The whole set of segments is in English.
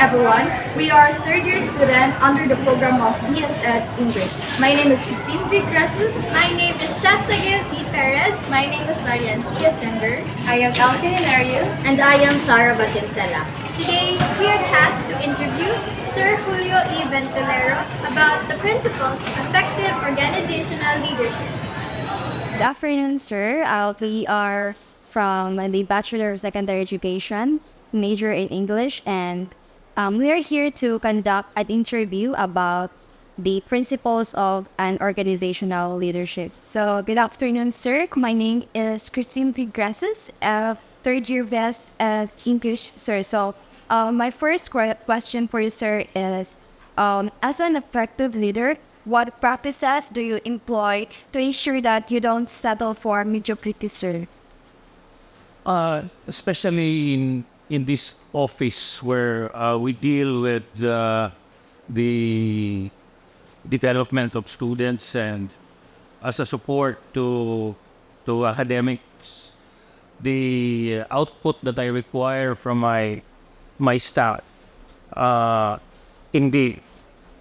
everyone. We are third year student under the program of BS Ed English. My name is Christine V. Grasus. My name is Shasta Gail T. Perez. My name is Marian C. Estender. I am Elgin Hilario. And I am Sarah Batincela. Today, we are tasked to interview Sir Julio E. Ventolero about the principles of effective organizational leadership. Good afternoon, sir. We are from the Bachelor of Secondary Education, major in English, and we are here to conduct an interview about the principles of an organizational leadership. So, good afternoon, sir. My name is Christine Pigreses, third year BS English, sir. So, my first question for you, sir, is as an effective leader, what practices do you employ to ensure that you don't settle for mediocrity, sir? Especially in this office where we deal with the development of students and as a support to academics, the output that I require from my staff, indeed,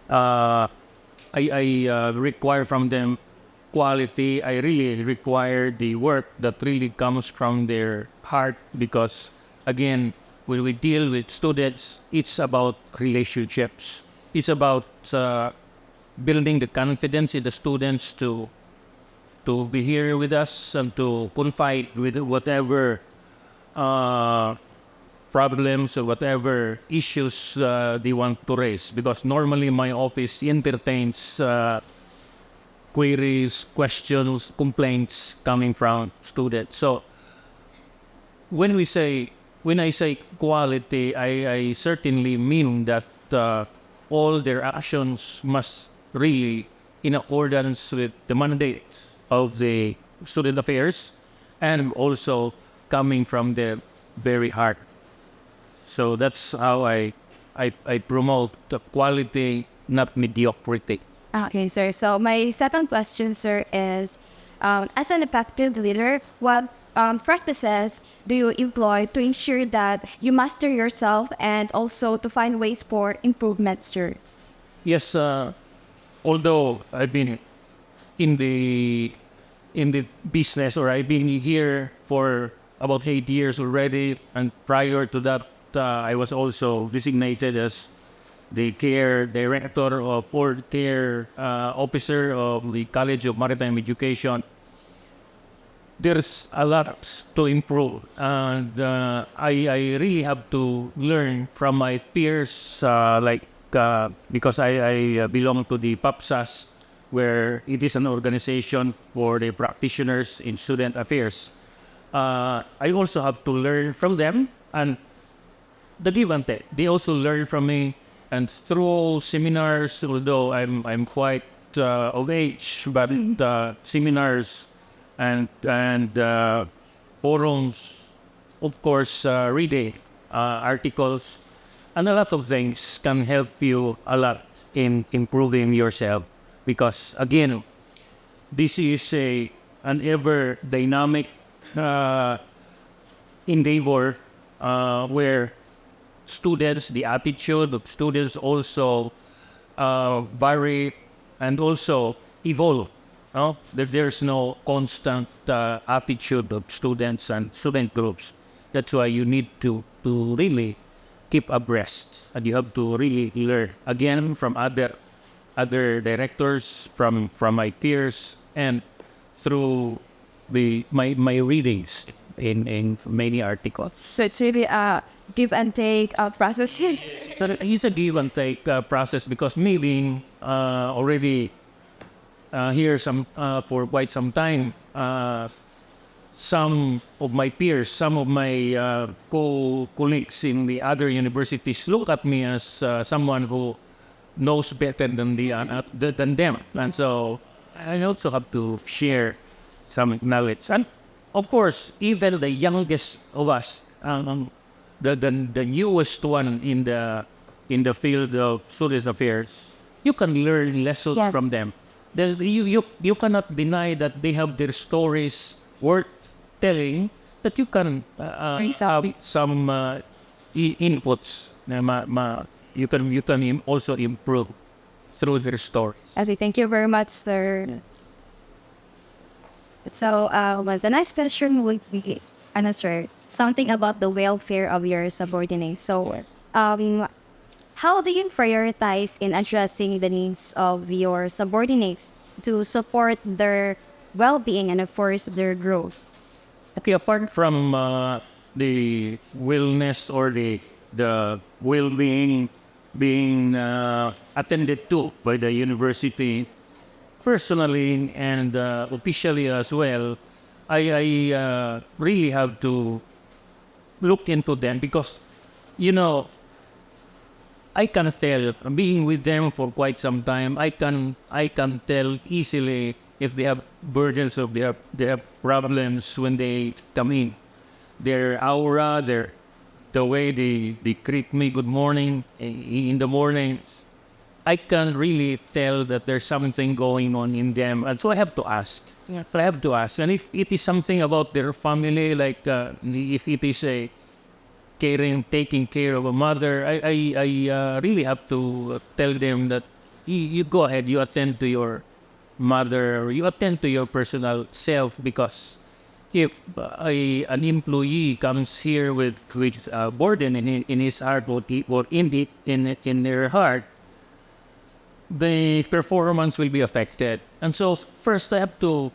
I require from them quality. I really require the work that really comes from their heart because, again, when we deal with students, it's about relationships. It's about building the confidence in the students to be here with us and to confide with whatever problems or whatever issues they want to raise. Because normally my office entertains queries, questions, complaints coming from students. So when I say quality, I certainly mean that all their actions must really in accordance with the mandate of the student affairs and also coming from the very heart. So that's how I promote the quality, not mediocrity. Okay, sir. So my second question, sir, is as an effective leader, what practices do you employ to ensure that you master yourself and also to find ways for improvement, sir? Yes, although I've been in the business, or I've been here for about 8 years already, and prior to that, I was also designated as the care director or care officer of the College of Maritime Education. There's a lot to improve, and I really have to learn from my peers, because I belong to the PAPSAS, where it is an organization for the practitioners in student affairs. I also have to learn from them, and the give and take. They also learn from me, and through seminars, although I'm quite of age, but seminars and forums, of course, reading articles, and a lot of things can help you a lot in improving yourself. Because again, this is an ever dynamic endeavor where students, the attitude of students also vary and also evolve. No? There's no constant attitude of students and student groups. That's why you need to really keep abreast, and you have to really learn again from other directors, from my peers, and through my readings in many articles. So it's really a give and take process. So it's a give and take process, because me being already here for quite some time, some of my peers, some of my colleagues in the other universities look at me as someone who knows better than them, and so I also have to share some knowledge. And of course, even the youngest of us, the newest one in the field of student affairs, you can learn lessons from them. You cannot deny that they have their stories worth telling, that you can have some inputs na you can also improve through their stories. Okay, thank you very much, sir. So, well, the next question would be, sir, something about the welfare of your subordinates. So, how do you prioritize in addressing the needs of your subordinates to support their well-being and, of course, their growth? Okay, apart from the wellness or the well-being being attended to by the university, personally and officially as well, I really have to look into them because, you know, I can tell, being with them for quite some time, I can tell easily if they have burdens or they have problems when they come in. Their aura, the way they greet me, good morning in the mornings, I can really tell that there's something going on in them, and so I have to ask. Yes. So I have to ask, and if it is something about their family, like if it is a taking care of a mother, I really have to tell them that you go ahead, you attend to your mother, or you attend to your personal self, because if an employee comes here with burden in his heart or in their heart, the performance will be affected. And so first I have to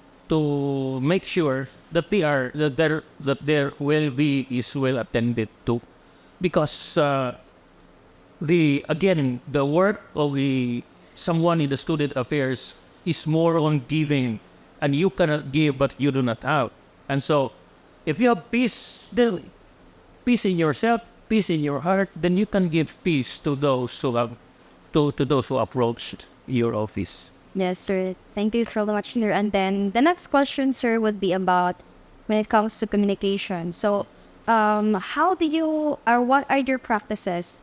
make sure that their well-being is well attended to, because the work of someone in the student affairs is more on giving, and you cannot give but you do not have. And so if you have peace, then peace in yourself, peace in your heart, then you can give peace to those who have to those who approached your office. Yes, sir. Thank you so much, sir. And then the next question, sir, would be about when it comes to communication. So, how do you, or what are your practices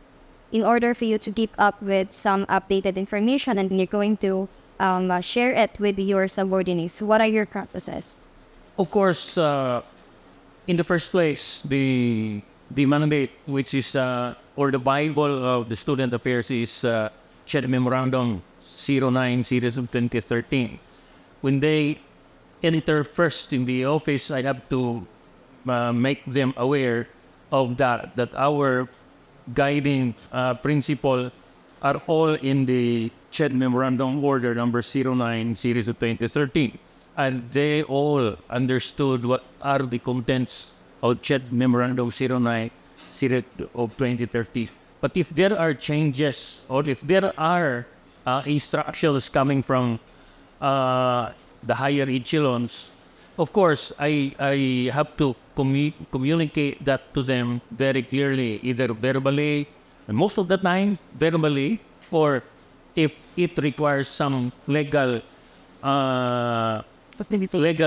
in order for you to keep up with some updated information and you're going to share it with your subordinates? What are your practices? Of course, in the first place, the mandate, which is or the Bible of the student affairs, is Ched Memorandum 09 series of 2013. When they enter first in the office, I have to make them aware of that our guiding principle are all in the Ched Memorandum Order number 09 series of 2013. And they all understood what are the contents of Ched Memorandum 09 series of 2013. But if there are changes or if there are instructions coming from the higher echelons, of course, I have to communicate that to them very clearly, either verbally, and most of the time verbally, or if it requires some legal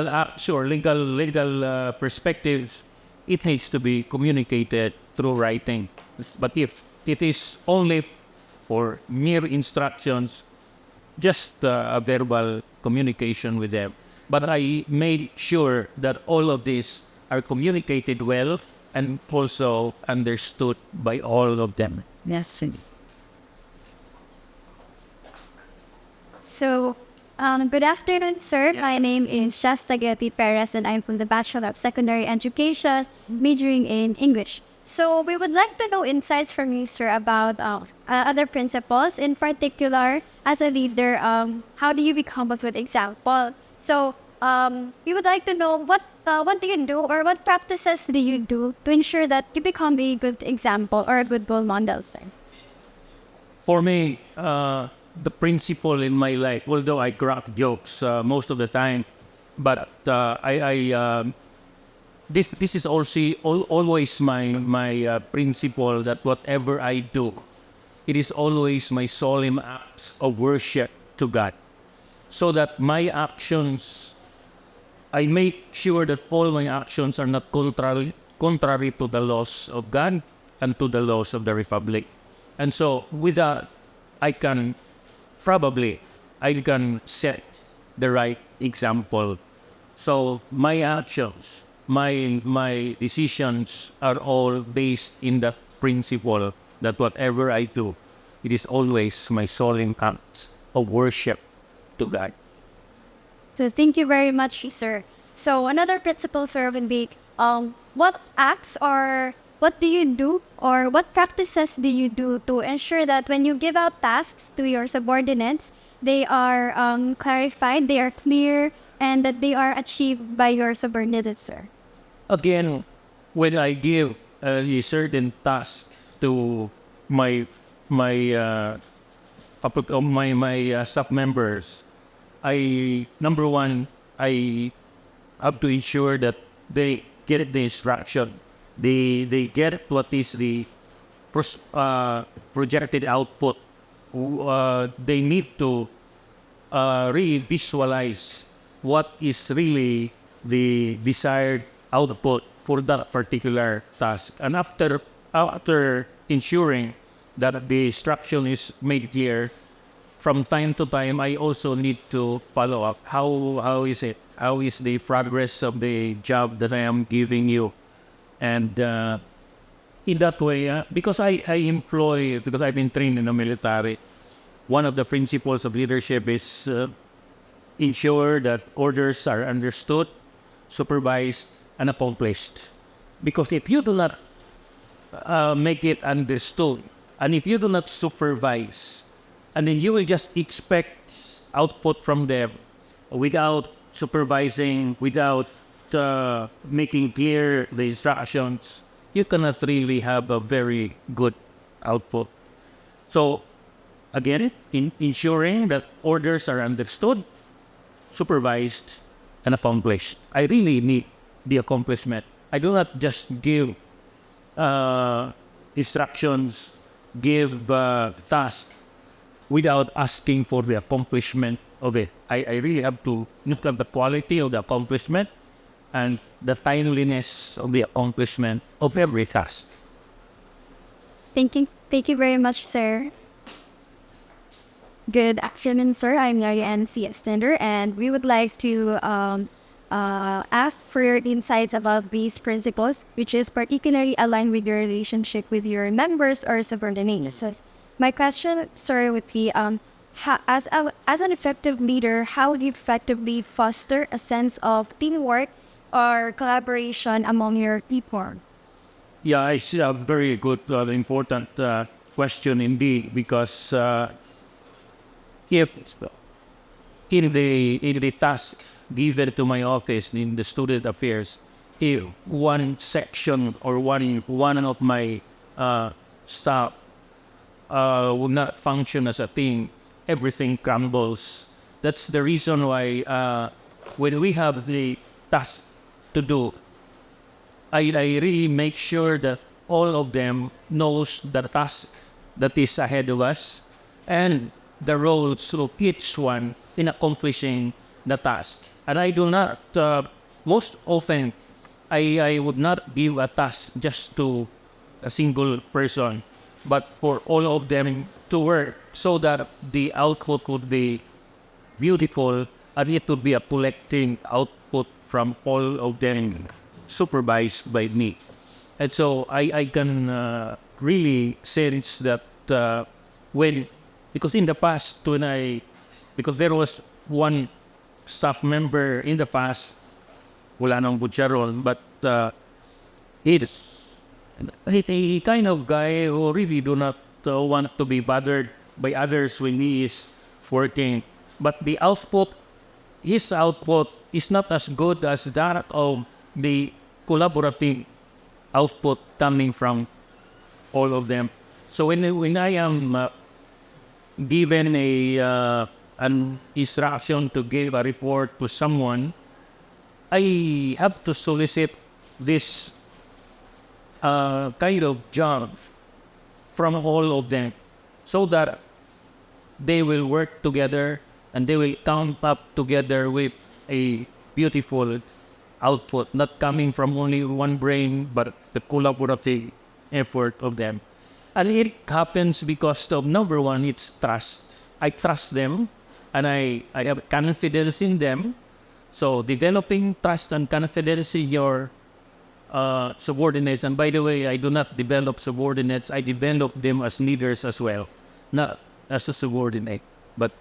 acts or legal perspectives, it needs to be communicated through writing. But if it is only for mere instructions, just a verbal communication with them. But I made sure that all of these are communicated well and also understood by all of them. Yes, sir. So, good afternoon, sir. My name is Shasta Getty Perez, and I'm from the Bachelor of Secondary Education, majoring in English. So, we would like to know insights from you, sir, about other principles. In particular, as a leader, how do you become a good example? So, we would like to know what do you do or what practices do you do to ensure that you become a good example or a good role model, sir? For me, the principle in my life, although I crack jokes most of the time, but this is also always my principle, that whatever I do, it is always my solemn act of worship to God, so that my actions, I make sure that all my actions are not contrary to the laws of God and to the laws of the Republic. And so with that, I can set the right example. So my actions, my decisions are all based in principle that whatever I do, it is always my solemn act of worship to God. So thank you very much, sir. So another principle, sir, would be what acts or what do you do or what practices do you do to ensure that when you give out tasks to your subordinates, they are clarified, they are clear, and that they are achieved by your subordinates, sir? Again, when I give a certain task to my staff members, number one, I have to ensure that they get the instruction. They get what is the projected output. They need to really visualize what is really the desired output for that particular task. And after ensuring that the instruction is made clear, from time to time, I also need to follow up. How is it? How is the progress of the job that I am giving you? And in that way, because because I've been trained in the military, one of the principles of leadership is ensure that orders are understood, supervised, and accomplished. Because if you do not make it understood, and if you do not supervise, and then you will just expect output from them without supervising, without making clear the instructions, you cannot really have a very good output. So, again, ensuring that orders are understood, supervised, and accomplished. I really need the accomplishment. I do not just give instructions, give tasks without asking for the accomplishment of it. I really have to look at the quality of the accomplishment and the timeliness of the accomplishment of every task. Thank you very much, sir. Good afternoon, sir. I'm Marianne C. Extender, and we would like to ask for your insights about these principles, which is particularly aligned with your relationship with your members or subordinates. So, my question, sir, would be, as an effective leader, how would you effectively foster a sense of teamwork or collaboration among your people? Yeah, I see a very good, important question indeed, because if in the task given to my office in the student affairs, if one section or one of my staff will not function as a team, everything crumbles. That's the reason why when we have the task to do, I really make sure that all of them knows the task that is ahead of us and the roles of each one in accomplishing the task. And I do not, most often, I would not give a task just to a single person, but for all of them to work so that the output would be beautiful and it would be a collecting output from all of them supervised by me. And so I can really sense that because in the past because there was one staff member in the past, wala nang butcheron, but he's a kind of guy who really do not want to be bothered by others when he is working. But his output is not as good as that of the collaborative output coming from all of them. So when I am given an instruction to give a report to someone, I have to solicit this kind of job from all of them so that they will work together and they will come up together with a beautiful output, not coming from only one brain, but the collaborative effort of them. And it happens because of, number one, it's trust. I trust them and I have confidence in them. So developing trust and confidence in your subordinates. And by the way, I do not develop subordinates. I develop them as leaders as well, not as a subordinate, but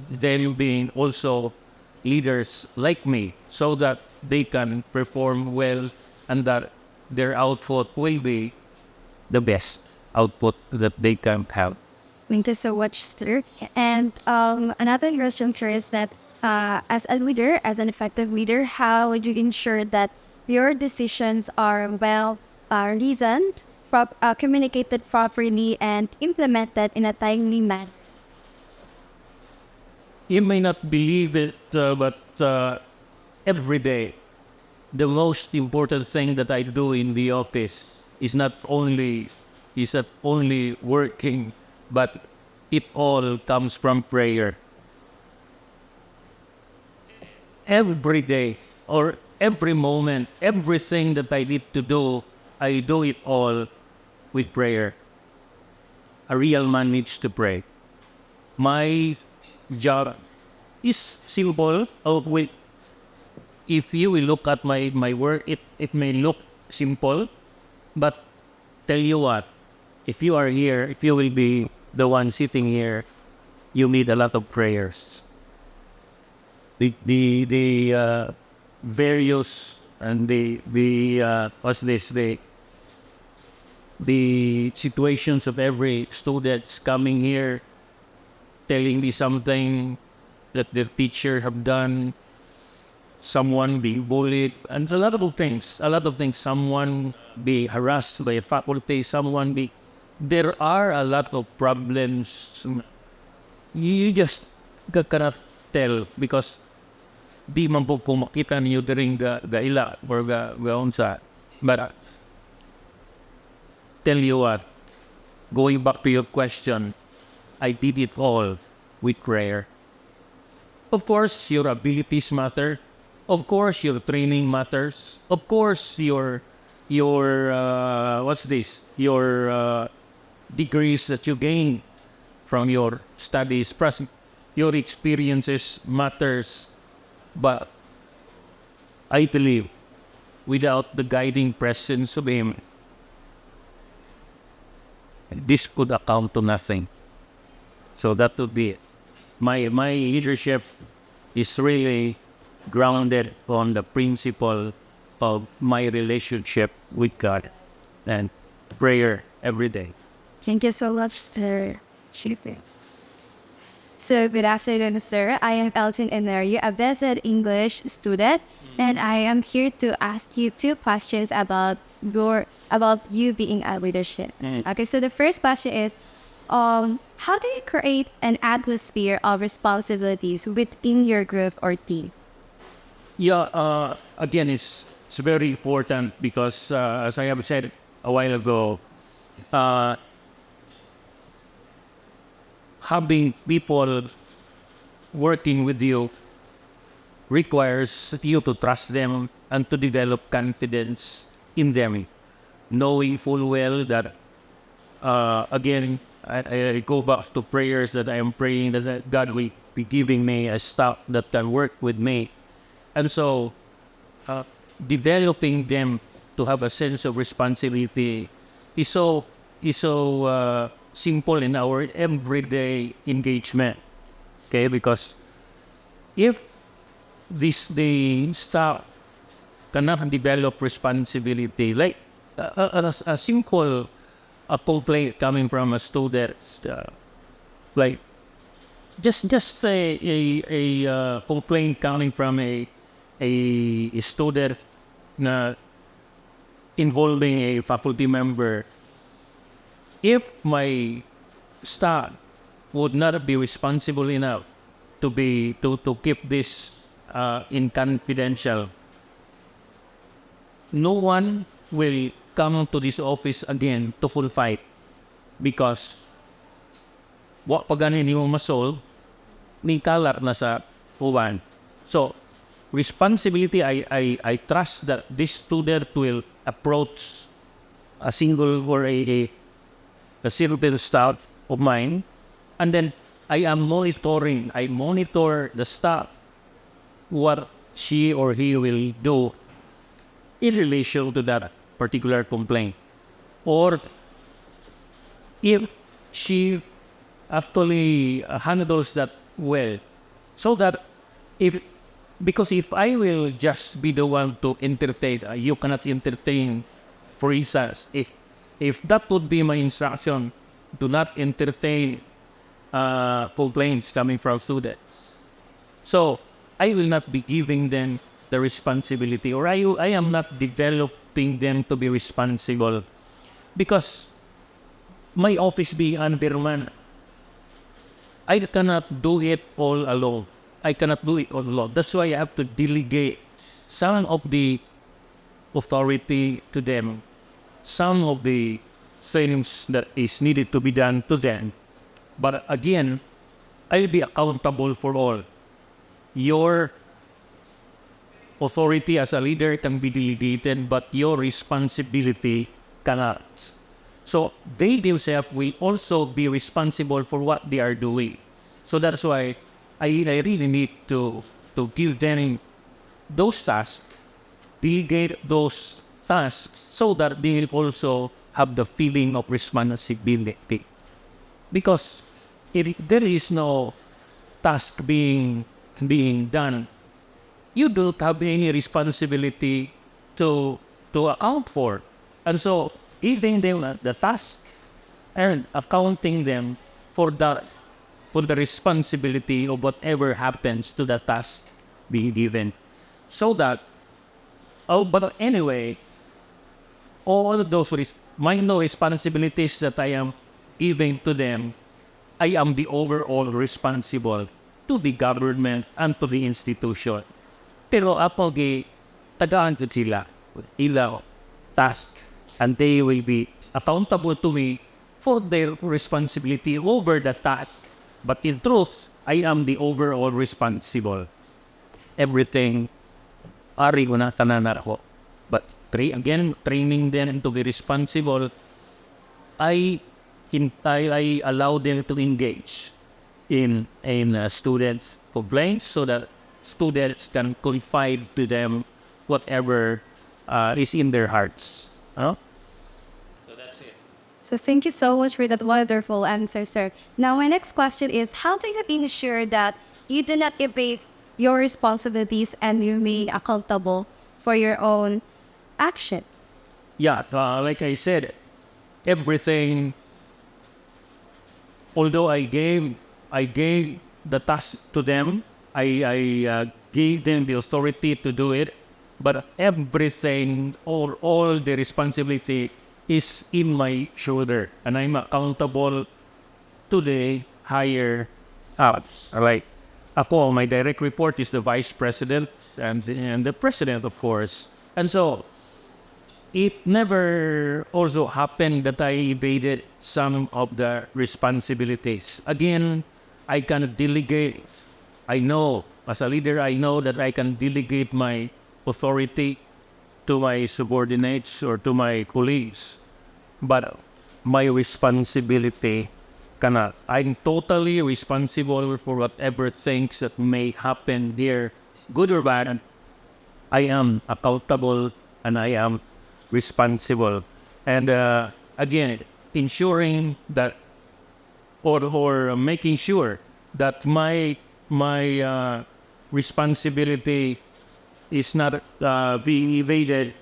them being also leaders like me, so that they can perform well and that their output will be the best output that they can have. Thank you so much, sir. And another question, sir, is that as a leader, as an effective leader, how would you ensure that your decisions are well reasoned, communicated properly, and implemented in a timely manner? You may not believe it, but every day, the most important thing that I do in the office is not only working, but it all comes from prayer. Every day or every moment, everything that I need to do, I do it all with prayer. A real man needs to pray. My job is simple. If you will look at my work, it may look simple, but tell you what, if you are here, if you will be the one sitting here, you need a lot of prayers. The various and the what's this the situations of every students coming here telling me something that their teacher have done, someone being bullied, and a lot of things. Someone be harassed by a faculty. There are a lot of problems. You just cannot tell because di man po kung makita niyo during the ila or the unsa. But tell you what, going back to your question, I did it all with prayer. Of course, your abilities matter. Of course, your training matters. Of course, your degrees that you gain from your studies, your experiences matters. But I believe without the guiding presence of Him, this could account to nothing. So that would be it. My leadership is really grounded on the principle of my relationship with God and prayer every day. Thank you so much, sir. Shipping. So, good afternoon, sir. I am Elton Enario, a BSED English student, and I am here to ask you two questions about you being a leadership. Okay, so the first question is, how do you create an atmosphere of responsibilities within your group or team? Yeah, again, it's very important because, as I have said a while ago, having people working with you requires you to trust them and to develop confidence in them, knowing full well that, again, I go back to prayers that I am praying that God will be giving me a staff that can work with me. And so, developing them to have a sense of responsibility is so simple in our everyday engagement. Okay, because if the staff cannot develop responsibility, like a simple complaint coming from a student, like just say a complaint coming from a student involving a faculty member. If my staff would not be responsible enough to keep this in confidential, no one will come to this office again to full fight because wa pa ganin yung masolve ni kalat na sa uwan. So responsibility, I trust that this student will approach a single or a certain staff of mine, and then I monitor the staff, what she or he will do. in relation to that particular complaint. Or if she actually handles that well, so that if because if I will just be the one to entertain, you cannot entertain. For instance, if that would be my instruction, do not entertain complaints coming from students. So I will not be giving them the responsibility, or I am not developing them to be responsible, because my office being undermanned, I cannot do it all alone. I cannot do it all alone. That's why I have to delegate some of the authority to them, some of the things that is needed to be done to them. But again, I'll be accountable for all. Your authority as a leader can be delegated, but your responsibility cannot. So they themselves will also be responsible for what they are doing. So that's why I really need to give them those tasks, delegate those tasks, so that they will also have the feeling of responsibility. Because if there is no task being done, you don't have any responsibility to account for. And so giving them the task and accounting them for the responsibility of whatever happens to the task being given. So that but anyway, all of those minor responsibilities that I am giving to them, I am the overall responsible to the government and to the institution. Pero ako tagaan ko sila, ilaw, task, and they will be accountable to me for their responsibility over the task. But in truth, I am the overall responsible. Everything, ari ko na tanan ako. But training them to be responsible, I allow them to engage in students' complaints, so that students can confide to them whatever is in their hearts. So that's it. So thank you so much for that wonderful answer, sir. Now, my next question is, how do you ensure that you do not evade your responsibilities and remain accountable for your own actions? Yeah, so, like I said, everything, although I gave the task to them, I gave them the authority to do it, but everything, all the responsibility is in my shoulder, and I'm accountable to the higher ups. Like, ako, my direct report is the vice president and the president, of course. And so, it never also happened that I evaded some of the responsibilities. Again, I can delegate. I know, as a leader, I know that I can delegate my authority to my subordinates or to my colleagues. But my responsibility cannot. I'm totally responsible for whatever things that may happen here, good or bad. I am accountable and I am responsible. And again, ensuring that or making sure that my responsibility is not being evaded.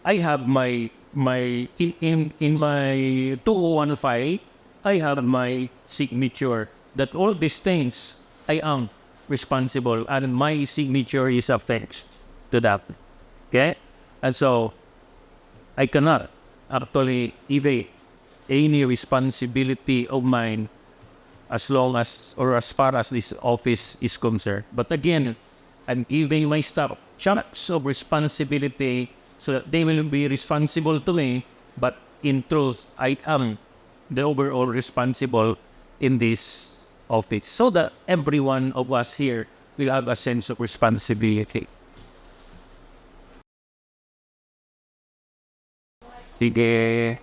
I have my in my 2015, I have my signature that all these things I am responsible, and my signature is affixed to that. Okay, and so I cannot actually evade any responsibility of mine as long as or as far as this office is concerned. But again, I'm giving my staff chunks of responsibility so that they will be responsible to me, but in truth, I am the overall responsible in this office, so that every one of us here will have a sense of responsibility. Sige.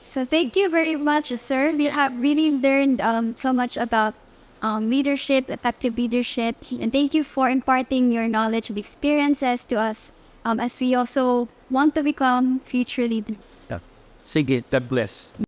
So thank you very much, sir. We have really learned so much about leadership, effective leadership, and thank you for imparting your knowledge and experiences to us as we also want to become future leaders. Sige, God bless.